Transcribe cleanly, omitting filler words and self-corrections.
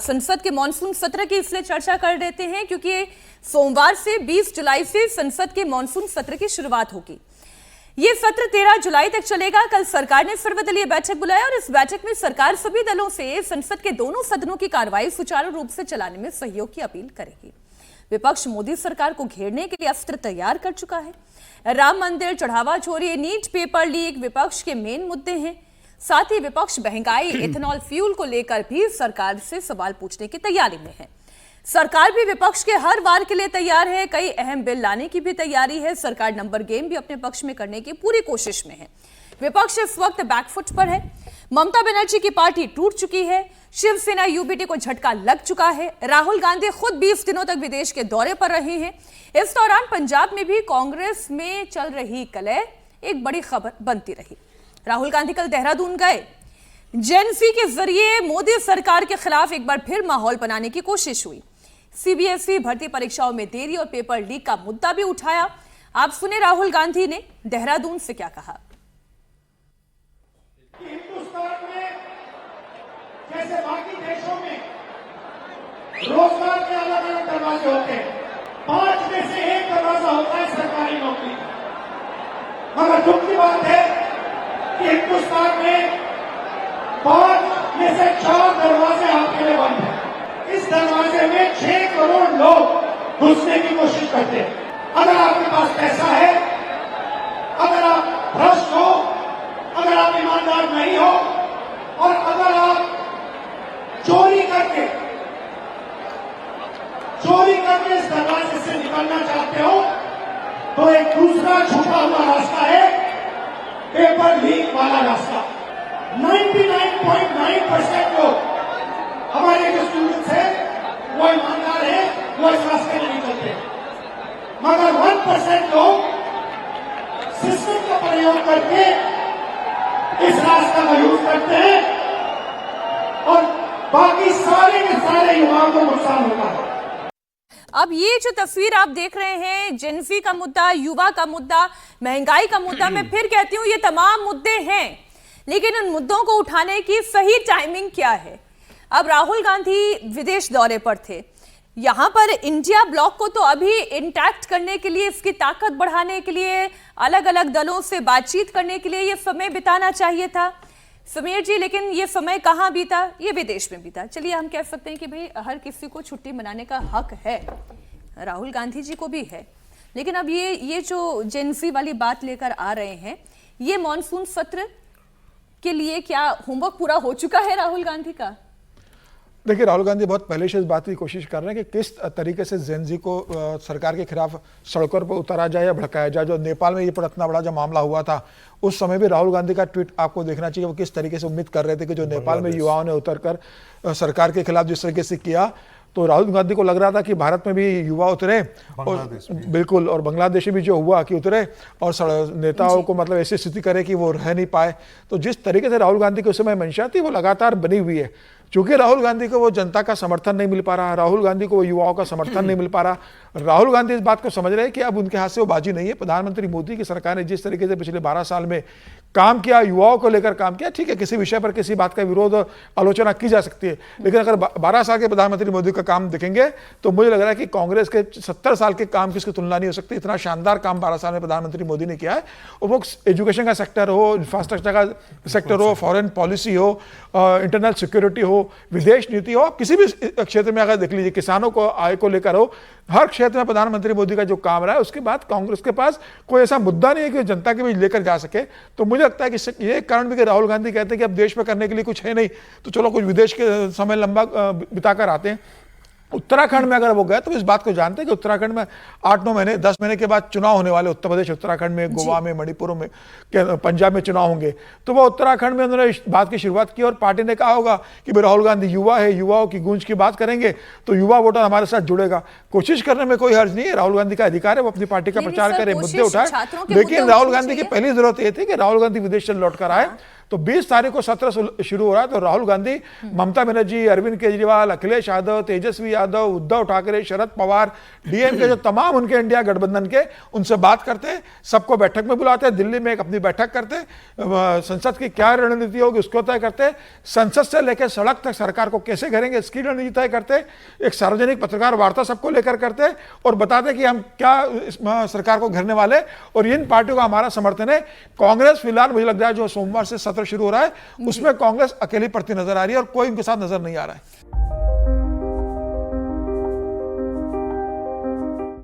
संसद के मॉनसून सत्र की इसलिए चर्चा कर देते हैं क्योंकि सोमवार से 20 जुलाई से संसद के मॉनसून सत्र की शुरुआत होगी। ये सत्र 13 जुलाई तक चलेगा। कल सरकार ने सर्वदलीय बैठक बुलाया और इस बैठक में सरकार सभी दलों से संसद के दोनों सदनों की कार्रवाई सुचारू रूप से चलाने में सहयोग की अपील करेगी। विपक्ष मोदी सरकार को घेरने के लिए अस्त्र तैयार कर चुका है। राम मंदिर, चढ़ावा चोरी, नीट पेपर लीक विपक्ष के मेन मुद्दे हैं। साथ ही विपक्ष महंगाई, इथेनॉल फ्यूल को लेकर भी सरकार से सवाल पूछने की तैयारी में है। सरकार भी विपक्ष के हर वार के लिए तैयार है। कई अहम बिल लाने की भी तैयारी है। सरकार नंबर गेम भी अपने पक्ष में करने की पूरी कोशिश में है। विपक्ष इस वक्त बैकफुट पर है। ममता बनर्जी की पार्टी टूट चुकी है। शिवसेना यूबीटी को झटका लग चुका है। राहुल गांधी खुद 20 दिनों तक विदेश के दौरे पर रहे हैं। इस दौरान पंजाब में भी कांग्रेस में चल रही कलह एक बड़ी खबर बनती रही। राहुल गांधी कल देहरादून गए। जेएनसी के जरिए मोदी सरकार के खिलाफ एक बार फिर माहौल बनाने की कोशिश हुई। सीबीएसई भर्ती परीक्षाओं में देरी और पेपर लीक का मुद्दा भी उठाया। आप सुने राहुल गांधी ने देहरादून से क्या कहा। हिंदुस्तान में जैसे बाकी देशों में रोजगार के अलग अलग दरवाजे होते हैं, 5 में से 1 दरवाजा होता है सरकारी नौकरी। मगर दुख की बात है कि हिंदुस्तान में 5 में से 4 दरवाजे आपके लिए बंद हैं। इस दरवाजे में 6 करोड़ लोग घुसने की कोशिश करते हैं। अगर आपके पास पैसा है, अगर आप भ्रष्ट हो, अगर आप ईमानदार नहीं हो और अगर आप चोरी करके इस दरवाजे से निकलना चाहते हो, तो एक दूसरा छुपा हुआ रास्ता है, पेपर लीक वाला रास्ता। 99.9% लोग हमारे जो स्टूडेंट्स हैं वो ईमानदार हैं, वो इस रास्ते में निकलते हैं। मगर 1% लोग सिस्टम का प्रयोग करके इस रास्ते का यूज करते हैं और बाकी सारे के सारे युवाओं को नुकसान होता है। अब ये जो तस्वीर आप देख रहे हैं, जेनजी का मुद्दा, युवा का मुद्दा, महंगाई का मुद्दा, मैं फिर कहती हूं ये तमाम मुद्दे हैं, लेकिन उन मुद्दों को उठाने की सही टाइमिंग क्या है। अब राहुल गांधी विदेश दौरे पर थे। यहां पर इंडिया ब्लॉक को तो अभी इंटैक्ट करने के लिए, इसकी ताकत बढ़ाने के लिए, अलग अलग दलों से बातचीत करने के लिए ये समय बिताना चाहिए था समीर जी, लेकिन ये समय कहां बीता? ये विदेश में बीता। चलिए हम कह सकते हैं कि भाई हर किसी को छुट्टी मनाने का हक है, राहुल गांधी जी को भी है। लेकिन अब ये जो जेनजी वाली बात लेकर आ रहे हैं, ये मॉनसून सत्र के लिए क्या होमवर्क पूरा हो चुका है राहुल गांधी का? देखिए, राहुल गांधी बहुत पहले से इस बात की कोशिश कर रहे हैं कि किस तरीके से जेनजी को सरकार के खिलाफ सड़कों पर उतारा जाए या भड़काया जाए। जो नेपाल में ये पर इतना बड़ा जो मामला हुआ था, उस समय भी राहुल गांधी का ट्वीट आपको देखना चाहिए। वो किस तरीके से उम्मीद कर रहे थे कि जो नेपाल में युवाओं ने उतरकर सरकार के खिलाफ जिस तरीके से किया, तो राहुल गांधी को लग रहा था कि भारत में भी युवा उतरे और बिल्कुल, और बांग्लादेश में भी जो हुआ कि उतरे और नेताओं को मतलब ऐसी स्थिति करे कि वो रह नहीं पाए। तो जिस तरीके से राहुल गांधी की उस समय मंशा थी वो लगातार बनी हुई है। चूंकि राहुल गांधी को वो जनता का समर्थन नहीं मिल पा रहा, राहुल गांधी को वो युवाओं का समर्थन नहीं मिल पा रहा, राहुल गांधी इस बात को समझ रहे हैं कि अब उनके हाथ से वो बाजी नहीं है। प्रधानमंत्री मोदी की सरकार ने जिस तरीके से पिछले 12 साल में काम किया, युवाओं को लेकर काम किया, ठीक है, किसी विषय पर किसी बात का विरोध आलोचना की जा सकती है, लेकिन अगर 12 साल के प्रधानमंत्री मोदी का काम देखेंगे तो मुझे लग रहा है कि कांग्रेस के 70 साल के काम की इसकी तुलना नहीं हो सकती। इतना शानदार काम 12 साल में प्रधानमंत्री मोदी ने किया है। और वो एजुकेशन का सेक्टर हो, इंफ्रास्ट्रक्चर का सेक्टर हो, फॉरेन पॉलिसी हो, इंटरनल सिक्योरिटी हो, विदेश नीति हो, किसी भी क्षेत्र में अगर देख लीजिए, किसानों को आय को लेकर हो, हर क्षेत्र में प्रधानमंत्री मोदी का जो काम रहा है, उसके बाद कांग्रेस के पास कोई ऐसा मुद्दा नहीं है कि जनता के बीच लेकर जा सके। तो मुझे लगता है कि ये कारण भी कि राहुल गांधी कहते हैं कि अब देश में करने के लिए कुछ है नहीं, तो चलो कुछ विदेश के समय लंबा बिताकर आते हैं। उत्तराखंड में अगर वो गए तो इस बात को जानते हैं कि उत्तराखंड में 8-9 महीने 10 महीने के बाद चुनाव होने वाले, उत्तर प्रदेश, उत्तराखंड में, गोवा में, मणिपुर में, पंजाब में चुनाव होंगे। तो वो उत्तराखंड में उन्होंने इस बात की शुरुआत की और पार्टी ने कहा होगा कि भाई राहुल गांधी युवा है, युवाओं की गूंज की बात करेंगे तो युवा वोटर हमारे साथ जुड़ेगा। कोशिश करने में कोई हर्ज नहीं है, राहुल गांधी का अधिकार है, वो अपनी पार्टी का प्रचार करे, मुद्दे उठाए। लेकिन राहुल गांधी की पहली जरूरत यह थी कि राहुल गांधी विदेश से लौट कर आए, तो 20 तारीख को सत्र शुरू हो रहा है, तो राहुल गांधी, ममता बनर्जी, अरविंद केजरीवाल, अखिलेश यादव, तेजस्वी यादव, उद्धव ठाकरे, शरद पवार, डीएमके, जो तमाम उनके इंडिया गठबंधन के, उनसे बात करते, सबको बैठक में बुलाते, दिल्ली में एक अपनी बैठक करते, संसद की क्या रणनीति होगी उसको तय करते, संसद से लेकर सड़क तक सरकार को कैसे घेरेंगे इसकी रणनीति तय करते, एक सार्वजनिक पत्रकार वार्ता सबको लेकर करते और बताते कि हम क्या सरकार को घेरने वाले, और इन पार्टियों का हमारा समर्थन है। कांग्रेस फिलहाल मुझे लग रहा है जो सोमवार से सत्र शुरू हो रहा है उसमें कांग्रेस अकेली पड़ती नजर आ रही है और कोई उनके साथ नजर नहीं आ रहा है।